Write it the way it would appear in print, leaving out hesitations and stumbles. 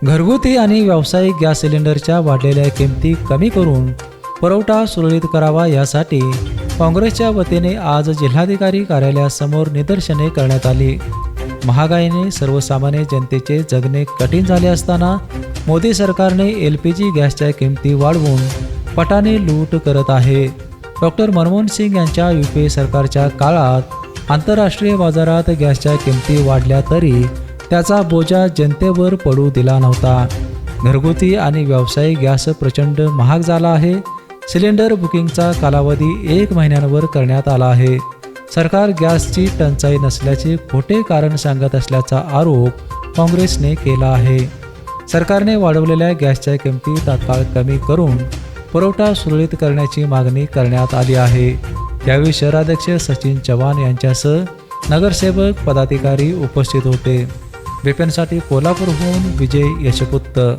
घरगुती आणि व्यावसायिक गॅस सिलेंडरच्या वाढलेल्या किमती कमी करून पुरवठा सुरळीत करावा यासाठी काँग्रेसच्या वतीने आज जिल्हाधिकारी कार्यालयासमोर निदर्शने करण्यात आली। महागाईने सर्वसामान्य जनतेचे जगणे कठीण झाले असताना मोदी सरकारने LPG गॅसच्या किमती वाढवून पटाने लूट करत आहे। डॉक्टर मनमोहन सिंग यांच्या UPA सरकारच्या काळात आंतरराष्ट्रीय बाजारात गॅसच्या किमती वाढल्या तरी त्याचा बोजा जनतेवर पडू दिला नव्हता। घरगुती आणि व्यावसायिक गॅस प्रचंड महाग झाला आहे। सिलेंडर बुकिंगचा कालावधी 1 महिन्यांवर करण्यात आला आहे। सरकार गॅसची टंचाई नसल्याचे खोटे कारण सांगत असल्याचा आरोप काँग्रेसने केला आहे। सरकारने वाढवलेल्या गॅसच्या किमती तात्काळ कमी करून पुरवठा सुरळीत करण्याची मागणी करण्यात आली आहे। यावेळी शहराध्यक्ष सचिन चव्हाण यांच्यासह नगरसेवक पदाधिकारी उपस्थित होते। BPNसाठी कोल्हापूरहून विजय यशपुत्र।